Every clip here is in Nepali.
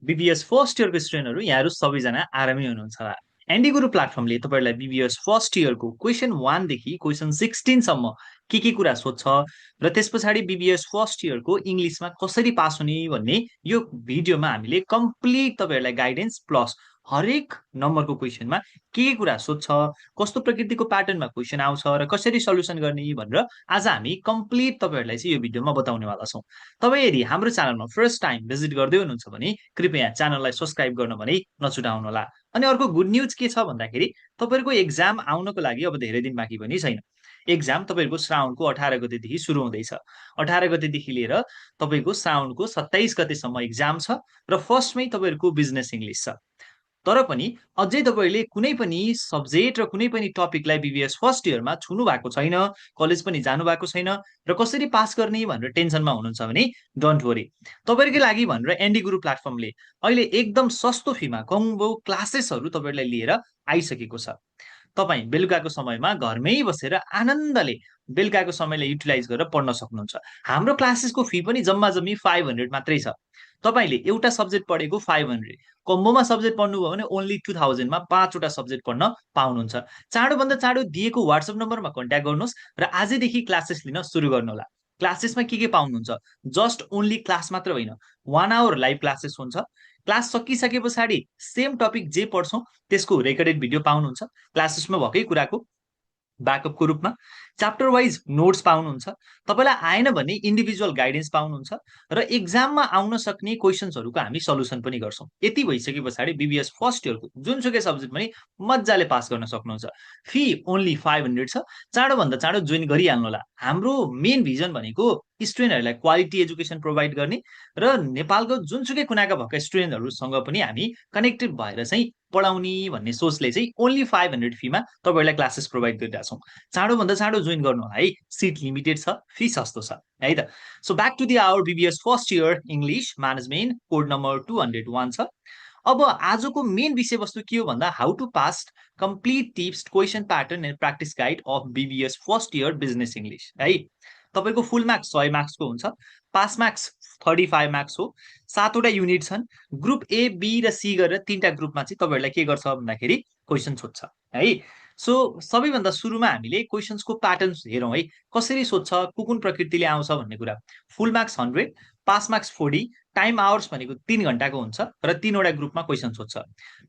बीबीएस फर्स्ट इयरको स्टुडेन्टहरू यहाँहरू सबैजना आरामै हुनुहुन्छ होला। एनडी गुरु प्लेटफर्मले तपाईँहरूलाई बीबीएस फर्स्ट इयरको क्वेसन 1 देखि क्वेसन 16 सम्म के कुरा सोध्छ र त्यस पछाडि बीबीएस फर्स्ट इयरको इङ्ग्लिसमा कसरी पास हुने भन्ने यो भिडियोमा हामीले कम्प्लिट तपाईँहरूलाई गाइडेन्स प्लस हरेक नम्बरको क्वेसनमा के कुरा सोध्छ, कस्तो प्रकृतिको प्याटर्नमा क्वेसन आउँछ र कसरी सल्युसन गर्ने भनेर आज हामी कम्प्लिट तपाईँहरूलाई चाहिँ यो भिडियोमा बताउनेवाला छौँ। तपाईँ यदि हाम्रो च्यानलमा फर्स्ट टाइम भिजिट गर्दै हुनुहुन्छ भने कृपया च्यानललाई सब्सक्राइब गर्न भने नछुटाउनुहोला। अनि अर्को गुड न्युज के छ भन्दाखेरि तपाईँहरूको एक्जाम आउनको लागि अब धेरै दिन बाँकी पनि छैन। एक्जाम तपाईँहरूको श्रावणको 18 गतेदेखि सुरु हुँदैछ। 18 गतेदेखि लिएर तपाईँको श्रावणको 27 गतेसम्म एक्जाम छ र फर्स्टमै तपाईँहरूको बिजनेस इङ्ग्लिस छ। तर पनि अझै तपाईँले कुनै पनि सब्जेक्ट र कुनै पनि टपिकलाई बीबीएस फर्स्ट इयरमा छुनु भएको छैन, कलेज पनि जानु भएको छैन र कसरी पास गर्ने भनेर टेन्सनमा हुनुहुन्छ भने डोन्ट वरी, तपाईँहरूकै लागि भनेर एनडी गुरु प्लेटफर्मले अहिले एकदम सस्तो फीमा कम्बो क्लासेसहरू तपाईँहरूलाई लिएर आइसकेको छ। तपाईँ बेलुकाको समयमा घरमै बसेर आनन्दले बेलुकाको समयलाई युटिलाइज गरेर पढ्न सक्नुहुन्छ। हाम्रो क्लासेसको फी पनि जम्मा जम्मी 500 मात्रै छ। तपाईँले एउटा सब्जेक्ट पढेको 500, कम्बोमा सब्जेक्ट पढ्नुभयो भने ओन्ली 2000 मा 5वटा सब्जेक्ट पढ्न पाउनुहुन्छ। चाँडोभन्दा चाँडो दिएको व्हाट्सएप नम्बरमा कन्ट्याक्ट गर्नुहोस् र आजैदेखि क्लासेस लिन सुरु गर्नुहोला। क्लासेसमा के पाउनुहुन्छ, जस्ट ओन्ली क्लास मात्र होइन, 1 आवर लाइभ क्लासेस हुन्छ। क्लास सकिसके पछाडि सेम टपिक जे पढ्छौँ त्यसको रेकर्डेड भिडियो पाउनुहुन्छ। क्लासेसमा भएकै कुराको ब्याकअपको रूपमा च्याप्टर वाइज नोट्स पाउनुहुन्छ। तपाईँलाई आएन भने इन्डिभिजुअल गाइडेन्स पाउनुहुन्छ र एक्जाममा आउन सक्ने क्वेसन्सहरूको हामी सल्युसन पनि गर्छौँ। यति भइसके पछाडि बीबीएस फर्स्ट इयरको जुनसुकै सब्जेक्ट पनि मजाले पास गर्न सक्नुहुन्छ। फी ओन्ली 500 छ। चाँडोभन्दा चाँडो जोइन गरिहाल्नु होला। हाम्रो मेन भिजन भनेको स्टुडेन्टहरूलाई क्वालिटी एजुकेसन प्रोभाइड गर्ने र नेपालको जुनसुकै कुनाका भएका स्टुडेन्टहरूसँग पनि हामी कनेक्टेड भएर चाहिँ पढाउने भन्ने सोचले चाहिँ ओन्ली 500 फीमा तपाईँहरूलाई क्लासेस प्रोभाइड गरिरहेछौँ। चाँडोभन्दा चाँडो जोइन गर्नु होला है, सिट लिमिटेड छ, फी सस्तो छ है त। So back to the our BBS first year English management code number 201 छ। अब आजको मेन विषयवस्तु के हो भन्दा how to pass complete tips question pattern and practice guide of BBS first year business English है। तपाईँको फुल मार्क्स 100 मार्क्सको हुन्छ, पास मार्क्स 35 मार्क्स हो। 7वटा युनिट छन्। ग्रुप ए, बी र सी गरेर 3टा ग्रुपमा चाहिँ तपाईँहरूलाई के गर्छ भन्दाखेरि क्वेसन सोध्छ है। सो सबैभन्दा सुरुमा हामीले क्वेसन्सको प्याटर्न्स हेरौँ है, कसरी सोध्छ, कुन प्रकृतिले आउँछ भन्ने कुरा। Full marks 100, pass marks 40, time hours भनेको 3 घण्टाको हुन्छ र 3वटा ग्रुपमा क्वेसन सोध्छ।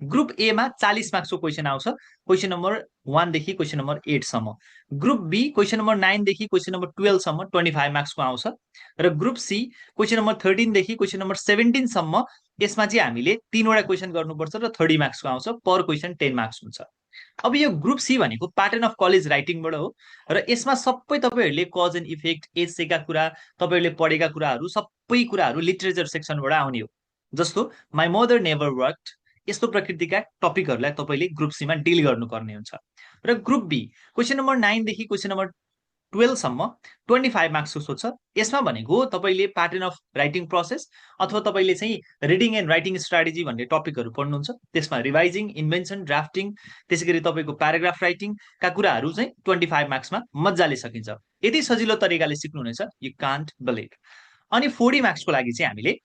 ग्रुप एमा 40 मार्क्सको क्वेसन आउँछ, क्वेसन नम्बर 1 देखि क्वेसन नम्बर 8 सम्म। ग्रुप बी क्वेसन नम्बर 9 देखि क्वेसन नम्बर 12 सम्म 25 मार्क्सको आउँछ र ग्रुप सी क्वेसन नम्बर 13 देखि क्वेसन नम्बर 17 सम्म। यसमा चाहिँ हामीले 3वटा क्वेसन गर्नुपर्छ र 30 मार्क्सको आउँछ, पर क्वेसन 10 मार्क्स हुन्छ। अब यो ग्रुप सी भनेको प्याटर्न अफ कलेज राइटिङबाट हो र यसमा सबै तपाईँहरूले कज एन्ड इफेक्ट, एसेका कुरा, तपाईँहरूले पढेका कुराहरू, सबै कुराहरू लिटरेचर सेक्सनबाट आउने हो। जस्तो माई मदर नेभर वर्कड, यस्तो प्रकृतिका टपिकहरूलाई तपाईँले ग्रुप सीमा डिल गर्नुपर्ने हुन्छ। र ग्रुप बी क्वेसन नम्बर 9 देखि क्वेसन नम्बर 12 सम्म 25 मार्क्सको सोध्छ। यसमा भनेको तपाईँले प्याटर्न अफ राइटिङ प्रोसेस अथवा तपाईँले चाहिँ रिडिङ एन्ड राइटिङ स्ट्राटेजी भन्ने टपिकहरू पढ्नुहुन्छ। त्यसमा रिभाइजिङ, इन्भेन्सन, ड्राफ्टिङ, त्यसै गरी तपाईँको प्याराग्राफ राइटिङका कुराहरू चाहिँ 25 मार्क्समा मजाले सकिन्छ। यति सजिलो तरिकाले सिक्नुहुनेछ, यु कान्ट बिलिभ। अनि 40 मार्क्सको लागि चाहिँ हामीले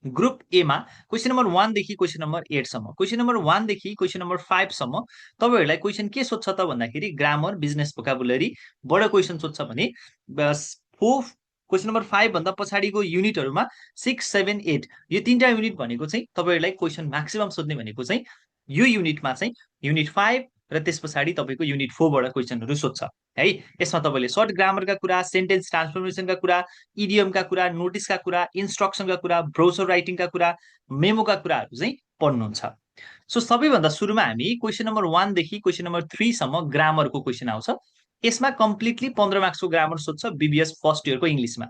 ग्रुप एमा क्वेसन नम्बर 1 देखि क्वेसन नम्बर 8 सम्म, क्वेसन नम्बर 1 देखि क्वेसन नम्बर 5 सम्म तपाईँहरूलाई क्वेसन के सोध्छ त भन्दाखेरि ग्रामर, बिजनेस भोकाबुलरी बडो क्वेसन सोध्छ भने क्वेसन नम्बर 5 भन्दा पछाडिको युनिटहरूमा 6, 7, 8 यो 3टा युनिट भनेको चाहिँ तपाईँहरूलाई क्वेसन म्याक्सिमम सोध्ने भनेको चाहिँ यो युनिटमा चाहिँ युनिट 5 र त्यस पछाडि तपाईँको युनिट 4बाट क्वेसनहरू सोध्छ है। यसमा तपाईँले सर्ट ग्रामरका कुरा, सेन्टेन्स ट्रान्सफर्मेसनका कुरा, इडियमका कुरा, नोटिसका कुरा, इन्स्ट्रक्सनका कुरा, ब्रोसर राइटिङका कुरा, मेमोका कुराहरू चाहिँ पढ्नुहुन्छ। सो सबैभन्दा सुरुमा हामी क्वेसन नम्बर 1 देखि क्वेसन नम्बर 3 सम्म ग्रामरको क्वेसन आउँछ। यसमा कम्प्लिटली 15 मार्क्सको ग्रामर सोध्छ बीबीएस फर्स्ट इयरको इङ्ग्लिसमा।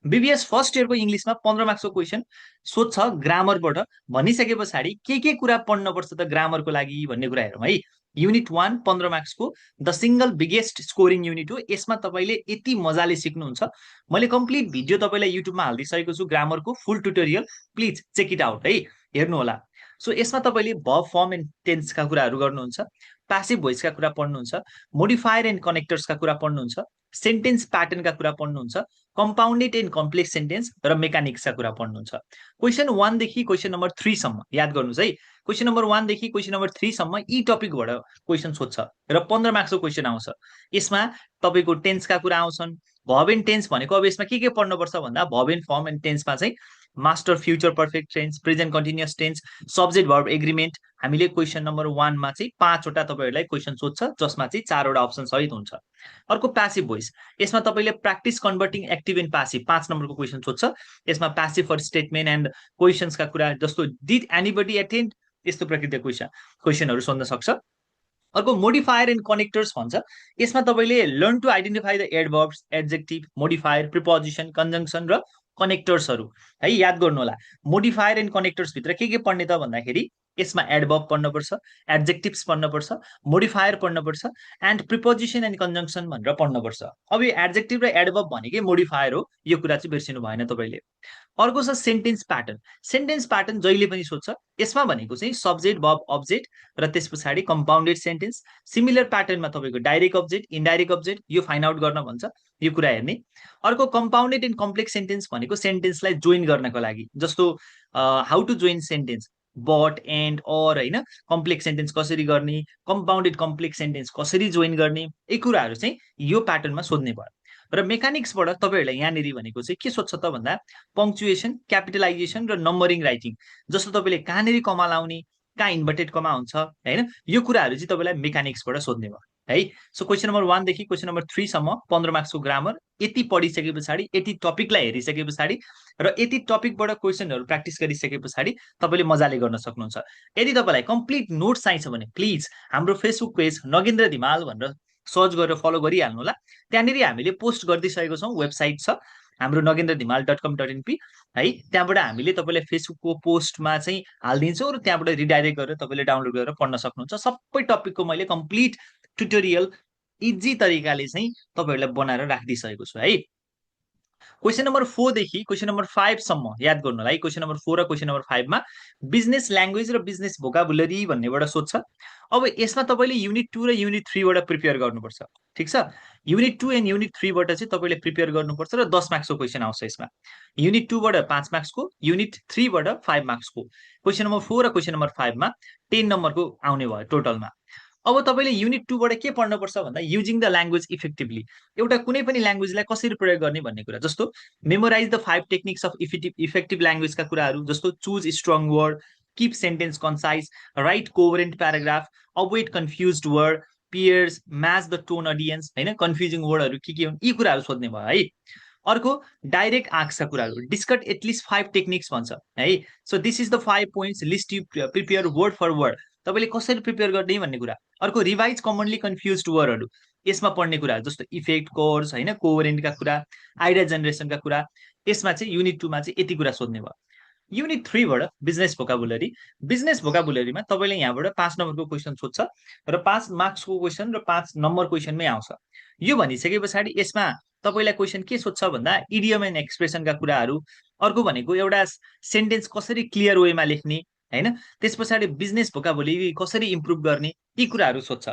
बीबीएस फर्स्ट इयरको इङ्ग्लिसमा 15 मार्क्सको क्वेसन सोध्छ ग्रामरबाट। भनिसके पछाडि के कुरा पढ्नुपर्छ त ग्रामरको लागि भन्ने कुरा हेरौँ है। युनिट 1 15 मार्क्सको the single biggest scoring unit हो। यसमा तपाईँले यति मजाले सिक्नुहुन्छ। मैले कम्प्लिट भिडियो तपाईँलाई युट्युबमा हालिदिइसकेको छु ग्रामरको full tutorial, please check it out है, हेर्नु होला। सो यसमा तपाईँले भर्ब, फर्म एन्ड टेन्सका कुराहरू गर्नुहुन्छ, प्यासिभ भोइसका कुरा पढ्नुहुन्छ, मोडिफायर एन्ड कनेक्टर्सका कुरा पढ्नुहुन्छ, सेन्टेन्स प्याटर्नका कुरा पढ्नुहुन्छ, कम्पाउन्डेड एन्ड कम्प्लेक्स सेन्टेन्स र मेकानिक्सका कुरा पढ्नुहुन्छ। क्वेसन 1 देखि क्वेसन नम्बर 3 सम्म याद गर्नुहोस् है। क्वेसन नम्बर 1 देखि क्वेसन नम्बर 3 सम्म यी टपिकबाट क्वेसन सोध्छ र 15 मार्क्सको क्वेसन आउँछ। यसमा तपाईँको टेन्सका कुरा आउँछन्। भर्ब एन्ड टेन्स भनेको अब यसमा के पढ्नुपर्छ भन्दा भर्ब एन्ड फर्म एन्ड टेन्समा चाहिँ master future perfect tense, present continuous tense, subject verb agreement. हामीले क्वेसन नम्बर 1 मा चाहिँ 5 वटा तपाईँहरूलाई क्वेसन सोध्छ, जसमा चाहिँ 4 वटा अप्सन सहित हुन्छ। अर्को प्यासिभ भोइस, यसमा तपाईँले practice converting active and passive 5 नम्बरको क्वेसन सोध्छ। यसमा प्यासिभ फर स्टेटमेन्ट एन्ड क्वेसन्सका कुरा जस्तो डिड एनीबडी एटेन्ड, यस्तो प्रकृतिको क्वेसनहरू सोध्न सक्छ। अर्को मोडिफायर एन्ड कनेक्टर्स भन्छ। यसमा तपाईँले learn to identify the adverbs, adjective, modifier, preposition, conjunction र कनेक्टर्सहरू है। याद गर्नु होला, मोडिफायर एन्ड कनेक्टर्स भित्र के पढ्ने त भन्दाखेरि यसमा एडभर्ब पढ्नुपर्छ, एडजेक्टिभ्स पढ्नुपर्छ, मोडिफायर पढ्नुपर्छ एन्ड प्रिपोजिसन एन्ड कन्जङ्सन भनेर पढ्नुपर्छ। अब यो एडजेक्टिभ र एडभर्ब भनेकै मोडिफायर हो, यो कुरा चाहिँ बिर्सिनु भएन तपाईँले। अर्को छ सेन्टेन्स प्याटर्न। सेन्टेन्स प्याटर्न जहिले पनि सोध्छ। यसमा भनेको चाहिँ सब्जेक्ट भर्ब अब्जेक्ट र त्यस पछाडि कम्पाउन्डेड सेन्टेन्स। सिमिलर प्याटर्नमा तपाईँको डाइरेक्ट अब्जेक्ट, इन्डाइरेक्ट अब्जेक्ट, यो फाइन्ड आउट गर्न भन्छ, यो कुरा हेर्ने। अर्को कम्पाउन्डेड एन्ड कम्प्लेक्स सेन्टेन्स भनेको सेन्टेन्सलाई जोइन गर्नको लागि, जस्तो how to join sentence, but and or होइन, कम्प्लेक्स सेन्टेन्स कसरी गर्ने, कम्पाउन्डेड कम्प्लेक्स सेन्टेन्स कसरी जोइन गर्ने, यी कुराहरू चाहिँ यो प्याटर्नमा सोध्ने भयो। र मेकानिक्सबाट तपाईँहरूलाई यहाँनिर भनेको चाहिँ के सोध्छ त भन्दा पङ्क्चुएसन, क्यापिटलाइजेसन र नम्बरिङ राइटिङ। जस्तो तपाईँले कहाँनिर कमा लाउने, कहाँ इन्भर्टेड कमा हुन्छ होइन, यो कुराहरू चाहिँ तपाईँलाई मेकानिक्सबाट सोध्ने भयो है। सो क्वेसन नम्बर 1 देखि क्वेसन नम्बर 3 सम्म 15 मार्क्सको ग्रामर यति पढिसके पछाडि, यति टपिकलाई हेरिसके पछाडि र यति टपिकबाट क्वेसनहरू प्र्याक्टिस गरिसके पछाडि तपाईँले मजाले गर्न सक्नुहुन्छ। यदि तपाईँलाई कम्प्लिट नोट्स चाहिन्छ भने प्लिज हाम्रो फेसबुक पेज नगेन्द्र धिमाल भनेर सर्च गरेर फलो गरिहाल्नु होला। त्यहाँनिर हामीले पोस्ट गरिदिइसकेको छौँ, वेबसाइट छ हाम्रो nagendradimal.com.np है। त्यहाँबाट हामीले तपाईँलाई फेसबुकको पोस्टमा चाहिँ हालिदिन्छौँ र त्यहाँबाट रिडाइरेक्ट गरेर तपाईँले डाउनलोड गरेर पढ्न सक्नुहुन्छ। सबै टपिकको मैले कम्प्लिट ट्युटोरियल इजी तरिकाले चाहिँ तपाईँहरूलाई बनाएर राखिदिइसकेको छु है। क्वेसन नम्बर 4 देखि क्वेसन नम्बर 5 सम्म याद गर्नु होला है। क्वेसन नम्बर 4 र क्वेसन नम्बर 5 मा बिजनेस ल्याङ्ग्वेज र बिजनेस भोकाबुलरी भन्नेबाट सोध्छ। अब यसमा तपाईँले युनिट 2 र युनिट 3 बाट प्रिपेयर गर्नुपर्छ, ठिक छ। युनिट 2 एन्ड युनिट 3 बाट चाहिँ तपाईँले प्रिपेयर गर्नुपर्छ र 10 मार्क्सको क्वेसन आउँछ यसमा। युनिट 2 बाट 5 मार्क्सको, युनिट 3 बाट 5 मार्क्सको। क्वेसन नम्बर 4 र क्वेसन नम्बर 5 मा 10 नम्बरको आउने भयो टोटलमा। अब तपाईँले युनिट 2 बाट के पढ्नुपर्छ भन्दा युजिङ द ल्याङ्ग्वेज इफेक्टिभली, एउटा कुनै पनि ल्याङ्ग्वेजलाई कसरी प्रयोग गर्ने भन्ने कुरा, जस्तो memorise the 5 techniques of effective ल्याङ्ग्वेजका कुराहरू, जस्तो choose strong word, keep sentence concise, write coherent paragraph, avoid confuse word, pairs, match the tone audience होइन, कन्फ्युजिङ वर्डहरू के हुन्, यी कुराहरू सोध्ने भयो है। अर्को डाइरेक्ट आर्क्सका कुराहरू, डिस्कट एटलिस्ट 5 टेक्निक्स भन्छ है। So this is the 5 points, list you prepare word for word, तपाईँले कसरी प्रिपेयर गर्ने भन्ने कुरा। अर्को रिभाइज कमनली कन्फ्युज वर्डहरू, यसमा पढ्ने कुरा जस्तो इफेक्ट, कोर्स होइन, कोभरेन्टका कुरा, आइडिया जेनेरेसनका कुरा। यसमा चाहिँ युनिट 2 मा चाहिँ यति कुरा सोध्ने भयो। युनिट 3 बाट बिजनेस भोकाबुलरी। बिजनेस भोकाबुलरीमा तपाईँले यहाँबाट 5 नम्बरको क्वेसन सोध्छ र 5 मार्क्सको क्वेसन र 5 नम्बर क्वेसनमै आउँछ। यो भनिसके पछाडि यसमा तपाईँलाई क्वेसन के सोध्छ भन्दा इडियम एन्ड एक्सप्रेसनका कुराहरू। अर्को भनेको एउटा सेन्टेन्स कसरी क्लियर वेमा लेख्ने होइन, त्यस पछाडि बिजनेस भोकाबुलरी कसरी इम्प्रुभ गर्ने, यी कुराहरू सोध्छ।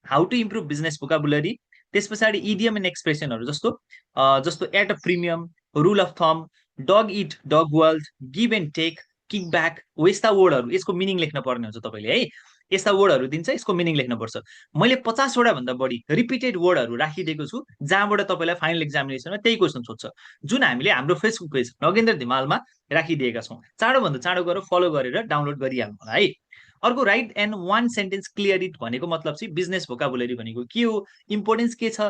How to improve business vocabulary. त्यस पछाडि इडियम एन्ड एक्सप्रेसनहरू जस्तो at a premium, rule of thumb, dog eat dog world, give and take, kick back, हो यस्ता वर्डहरू, यसको मिनिङ लेख्न पर्ने हुन्छ तपाईँले है। यस्ता वर्डहरू दिन्छ, यसको मिनिङ लेख्नुपर्छ। मैले 50 वटा भन्दा बढी रिपिटेड वर्डहरू राखिदिएको छु, जहाँबाट तपाईँलाई फाइनल एक्जामिनेसनमा त्यही क्वेसन सोध्छ, जुन हामीले हाम्रो फेसबुक पेज नगेन्द्र धिमालमा राखिदिएका छौँ। चाँडोभन्दा चाँडो गरेर फलो गरेर डाउनलोड गरिहाल्नु होला है। अर्को right and 1 sentence clear it भनेको मतलब चाहिँ बिजनेस भोकाबुलरी भनेको के हो, इम्पोर्टेन्स के छ,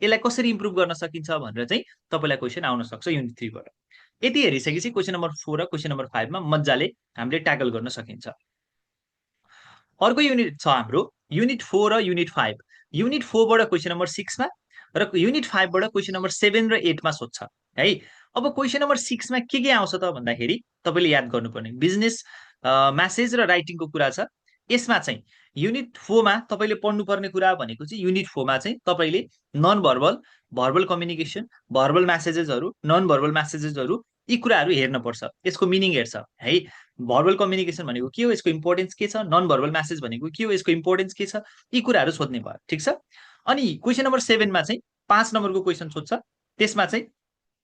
यसलाई कसरी इम्प्रुभ गर्न सकिन्छ भनेर चाहिँ तपाईँलाई क्वेसन आउन सक्छ युनिट 3 बाट। यति हेरिसकेपछि क्वेसन नम्बर 4 र क्वेसन नम्बर 5 मा मजाले हामीले ट्याकल गर्न सकिन्छ। अर्को युनिट छ हाम्रो युनिट 4 र युनिट 5। युनिट 4 बाट क्वेसन नम्बर 6 मा र युनिट 5 बाट क्वेसन नम्बर 7 र 8 मा सोध्छ है। अब क्वेसन नम्बर 6 मा के आउँछ त भन्दाखेरि तपाईँले याद गर्नुपर्ने बिजनेस म्यासेज र राइटिङको कुरा छ। यसमा चाहिँ युनिट 4 मा तपाईँले पढ्नुपर्ने कुरा भनेको चाहिँ युनिट 4 मा चाहिँ तपाईँले non verbal, verbal communication, verbal म्यासेजेसहरू, नन भर्बल म्यासेजेसहरू, यी कुराहरू हेर्नुपर्छ, यसको मिनिङ हेर्छ है। भर्बल कम्युनिकेसन भनेको के हो, यसको इम्पोर्टेन्स के छ, नन भर्बल म्यासेज भनेको के हो, यसको इम्पोर्टेन्स के छ, यी कुराहरू सोध्ने भयो, ठिक छ। अनि क्वेसन नम्बर 7 मा चाहिँ 5 नम्बरको क्वेसन सोध्छ। त्यसमा चाहिँ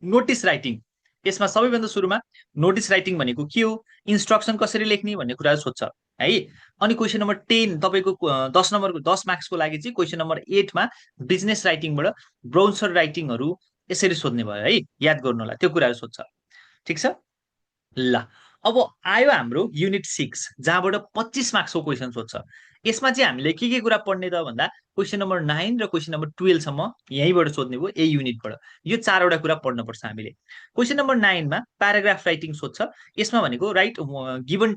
नोटिस राइटिङ, यसमा सबैभन्दा सुरुमा नोटिस राइटिङ भनेको के हो, इन्स्ट्रक्सन कसरी लेख्ने भन्ने कुराहरू सोध्छ है। अनि क्वेसन नम्बर 10 तपाईँको 10 मार्क्सको लागि चाहिँ क्वेसन नम्बर 8मा बिजनेस राइटिङबाट ब्रोन्सर राइटिङहरू यसरी सोध्ने भयो है, याद गर्नु होला, त्यो कुराहरू सोध्छ। ठिक छ ल। अब आयो हाम्रो युनिट 6 जहाँबाट 25 मार्क्सको क्वेसन सोध्छ। यसमा चाहिँ हामीले के कुरा पढ्ने त भन्दा क्वेसन नम्बर 9 र क्वेसन नम्बर 12 सम्म यहीँबाट सोध्ने भयो, यही युनिटबाट। यो 4वटा कुरा पढ्नुपर्छ हामीले। क्वेसन नम्बर 9मा प्याराग्राफ राइटिङ सोध्छ। यसमा भनेको राइट गिभन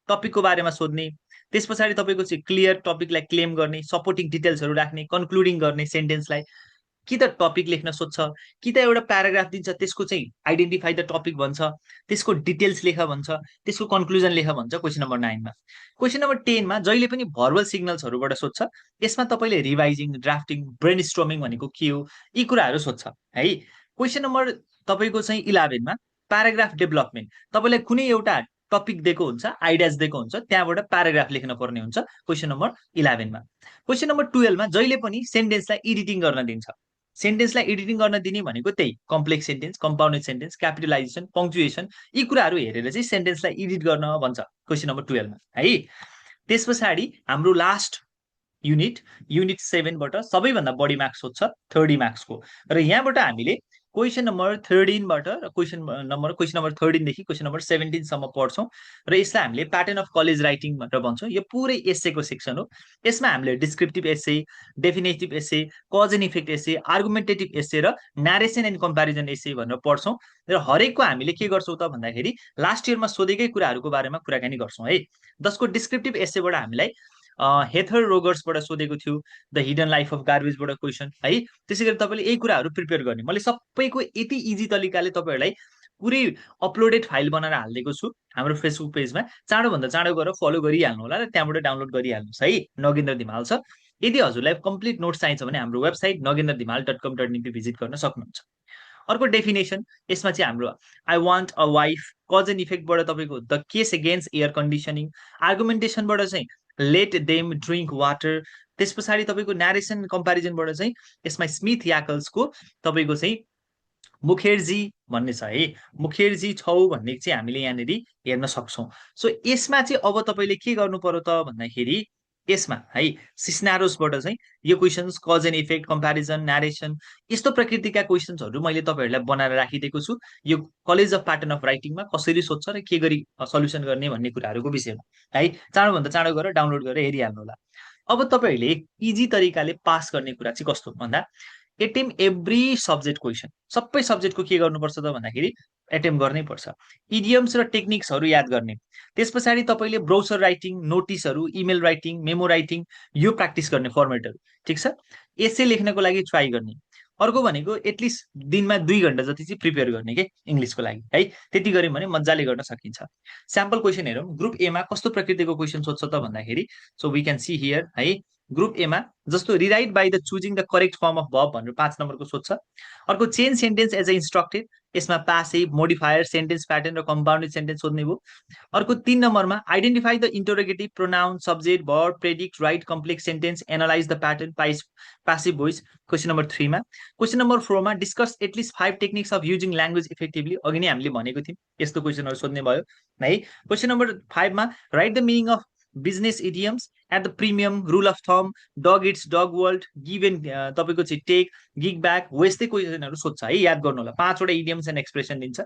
टपिकको बारेमा सोध्ने, त्यस पछाडि तपाईँको चाहिँ क्लियर टपिकलाई क्लेम गर्ने, सपोर्टिङ डिटेल्सहरू राख्ने, कन्क्लुडिङ गर्ने सेन्टेन्सलाई, कि त टपिक लेख्न सोध्छ कि त एउटा प्याराग्राफ दिन्छ त्यसको चाहिँ आइडेन्टिफाई द टपिक भन्छ, त्यसको डिटेल्स लेख भन्छ, त्यसको कन्क्लुजन लेख भन्छ क्वेसन नम्बर 9मा। क्वेसन नम्बर 10मा जहिले पनि भर्बल सिग्नल्सहरूबाट सोध्छ। यसमा तपाईँले रिभाइजिङ, ड्राफ्टिङ, ब्रेन स्ट्रोमिङ भनेको के हो, यी कुराहरू सोध्छ है। क्वेसन नम्बर तपाईँको चाहिँ 11मा प्याराग्राफ डेभलपमेन्ट, तपाईँलाई कुनै एउटा टपिक दिएको हुन्छ, आइडियाज दिएको हुन्छ, त्यहाँबाट प्याराग्राफ लेख्न पर्ने हुन्छ क्वेसन नम्बर 11मा। क्वेसन नम्बर 12मा जहिले पनि सेन्टेन्सलाई एडिटिङ गर्न दिन्छ। सेन्टेन्सलाई एडिटिङ गर्न दिने भनेको त्यही complex sentence, compounded sentence, capitalisation, punctuation, यी कुराहरू हेरेर चाहिँ सेन्टेन्सलाई एडिट गर्न भन्छ क्वेसन नम्बर 12मा है। त्यस पछाडि हाम्रो लास्ट युनिट 7बाट सबैभन्दा बढी मार्क्स सोध्छ 30 मार्क्सको, र यहाँबाट हामीले क्वेसन नम्बर 13बाट र क्वेसन नम्बर 13 देखि क्वेसन नम्बर 17 सम्म पढ्छौँ, र यसलाई हामीले प्याटर्न अफ कलेज राइटिङ भनेर भन्छौँ। यो पुरै एसेको सेक्सन हो। यसमा हामीले descriptive essay, definitive essay, cause and effect essay, argumentative essay र न्यारेसन एन्ड कम्पेरिजन एसे भनेर पढ्छौँ। र हरेकको हामीले के गर्छौँ त भन्दाखेरि लास्ट इयरमा सोधेकै कुराहरूको बारेमा कुराकानी गर्छौँ है। जसको डिस्क्रिप्टिभ एसेबाट हामीलाई हेथर रोगर्सबाट सोधेको थियो, द हिडन लाइफ अफ गार्बेजबाट क्वेसन है। त्यसै गरी तपाईँले यही कुराहरू प्रिपेयर गर्ने। मैले सबैको यति इजी तरिकाले तपाईँहरूलाई पुरै अपलोडेड फाइल बनाएर हालिदिएको छु हाम्रो फेसबुक पेजमा। चाँडोभन्दा चाँडो गएर फलो गरिहाल्नु होला र त्यहाँबाट डाउनलोड गरिहाल्नुहोस् है। नगेन्द्र धिमाल छ। यदि हजुरलाई कम्प्लिट नोट्स चाहिन्छ भने हाम्रो वेबसाइट nagendradimal.com.np भिजिट गर्न सक्नुहुन्छ। अर्को डेफिनेसन, यसमा चाहिँ हाम्रो I want a wife, cause and इफेक्टबाट तपाईँको the case against air conditioning, आर्गुमेन्टेसनबाट चाहिँ लेट देम ड्रिङ्क वाटर, त्यस पछाडि तपाईँको न्यारेसन कम्पेरिजनबाट चाहिँ यसमा स्मिथ याकल्सको तपाईँको चाहिँ मुखेर्जी भन्ने छ है, मुखेर्जी छौ भन्ने चाहिँ हामीले यहाँनिर हेर्न सक्छौँ। सो यसमा चाहिँ अब तपाईँले के गर्नु पर्यो त भन्दाखेरि यसमा है सिस्नारोसबाट चाहिँ यो questions, cause and effect, comparison, narration, यस्तो प्रकृतिका क्वेसन्सहरू मैले तपाईँहरूलाई बनाएर राखिदिएको छु यो कलेज अफ प्याटर्न अफ राइटिङमा कसरी सोध्छ र के गरी सल्युसन गर्ने भन्ने कुराहरूको विषयमा है। चाँडोभन्दा चाँडो गरेर डाउनलोड गरेर हेरिहाल्नु होला। अब तपाईँहरूले इजी तरिकाले पास गर्ने कुरा चाहिँ कस्तो भन्दा एटेम्प एभ्री सब्जेक्ट क्वेसन, सबै सब्जेक्टको के गर्नुपर्छ त भन्दाखेरि एटेम्प गर्नै पर्छ। इडियम्स र टेक्निक्सहरू याद गर्ने, त्यस पछाडि तपाईँले ब्राउजर राइटिङ, नोटिसहरू, इमेल राइटिङ, मेमो राइटिङ, यो प्र्याक्टिस गर्ने फर्मेटहरू। ठिक छ। एसे लेख्नको लागि ट्राई गर्ने। अर्को भनेको एटलिस्ट दिनमा 2 घन्टा जति चाहिँ प्रिपेयर गर्ने के इङ्ग्लिसको लागि है। त्यति गऱ्यौँ भने मजाले गर्न सकिन्छ। स्याम्पल क्वेसन हेरौँ। ग्रुप एमा कस्तो प्रकृतिको क्वेसन सोध्छ त भन्दाखेरि so we can see here है। ग्रुप एमा जस्तो rewrite by the choosing the correct form of verb भनेर 5 नम्बरको सोध्छ। अर्को change sentence as a instructed, यसमा पासिभ, मोडिफायर, सेन्टेन्स प्याटर्न र कम्पाउन्डेड सेन्टेन्स सोध्ने भयो। अर्को 3 नम्बरमा identify the interrogative pronoun, subject, verb, predict, write complex sentence, analyse the pattern, passive voice question number 3मा। क्वेसन नम्बर 4मा discuss at least 5 techniques of using language effectively, अघि नै हामीले भनेको थियौँ यस्तो क्वेसनहरू सोध्ने भयो है। क्वेसन नम्बर 5मा write the meaning of business idioms at the premium, rule of thumb, dog eats dog world, give and तपाईँको चाहिँ टेक, गिग ब्याक हो, यस्तै क्वेसनहरू सोध्छ है। याद गर्नु होला, 5वटा इडियम्स एन्ड एक्सप्रेसन दिन्छ।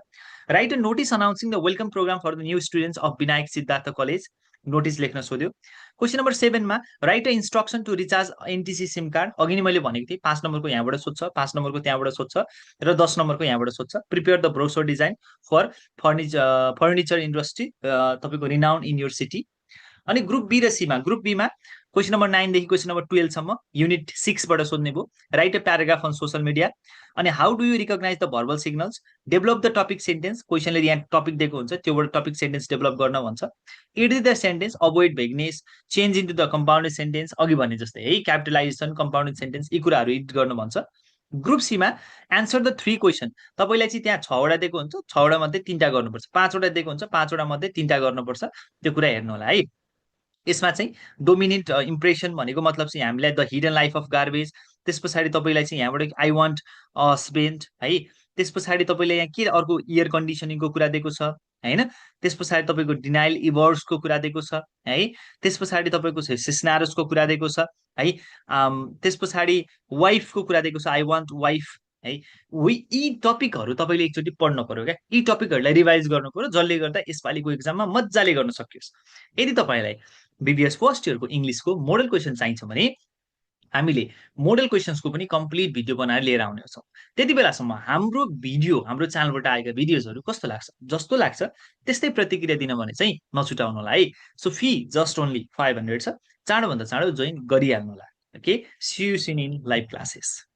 Write a notice announcing the welcome programme for the new students of Vinayak Siddhartha college, notice लेख्न सोध्यो। क्वेसन नम्बर 7मा write a instruction to recharge NTC SIM card, अघि नै मैले भनेको थिएँ 5 नम्बरको यहाँबाट सोध्छ, 5 नम्बरको त्यहाँबाट सोध्छ र 10 नम्बरको यहाँबाट सोध्छ। Prepare the brochure design for furniture industry, तपाईँको रिनाउन्ड इन योर सिटी। अनि ग्रुप बी र सीमा, ग्रुप बीमा क्वेसन नम्बर 9 देखि क्वेसन नम्बर 12 सम्म युनिट 6बाट सोध्ने भयो। Write a paragraph on social media, अनि how do you recognise the verbal signals, develop the topic sentence, क्वेसनले यहाँ टपिक दिएको हुन्छ त्योबाट टपिक सेन्टेन्स डेभलप गर्न भन्छ। Edit the sentence, avoid vagueness, change into the compounded sentence, अघि भने जस्तै है क्यापिटलाइजेसन, कम्पाउन्डेड सेन्टेन्स, यी कुराहरू एडिट गर्न भन्छ। Group Seema answer the 3 question, तपाईँलाई चाहिँ त्यहाँ 6वटा दिएको हुन्छ, 6वटा मध्ये 3टा गर्नुपर्छ, 5वटा दिएको हुन्छ, 5वटा मध्ये 3टा गर्नुपर्छ, त्यो कुरा हेर्नु होला है। यसमा चाहिँ डोमिनेन्ट इम्प्रेसन भनेको मतलब चाहिँ हामीलाई the hidden life of garbage, त्यस पछाडि तपाईँलाई चाहिँ यहाँबाट आई वान्ट स्पेन्ट है, त्यस पछाडि तपाईँले यहाँ के अर्को एयर कन्डिसनिङको कुरा दिएको छ होइन। त्यस पछाडि तपाईँको डिनाइल इभर्सको कुरा दिएको छ है। त्यस पछाडि तपाईँको सिस्नारसको कुरा दिएको छ है। त्यस पछाडि वाइफको कुरा दिएको छ, आई वान्ट वाइफ है। यी टपिकहरू तपाईँले एकचोटि पढ्नु पर्यो क्या, यी टपिकहरूलाई रिभाइज गर्नु पर्यो, जसले गर्दा यसपालिको एक्जाममा मजाले गर्न सकियोस्। यदि तपाईँलाई बिबिएस फर्स्ट इयरको इङ्ग्लिसको मोडल क्वेसन चाहिन्छ भने हामीले मोडल क्वेसन्सको पनि कम्प्लिट भिडियो बनाएर लिएर आउनेछौँ। त्यति बेलासम्म हाम्रो हाम्रो च्यानलबाट आएका भिडियोजहरू कस्तो लाग्छ, जस्तो लाग्छ त्यस्तै प्रतिक्रिया दिन भने चाहिँ नछुटाउनु होला है। सो फी जस्ट ओन्ली 500 छ, चाँडोभन्दा चाँडो जोइन गरिहाल्नु होला। Okay, see you soon in live classes.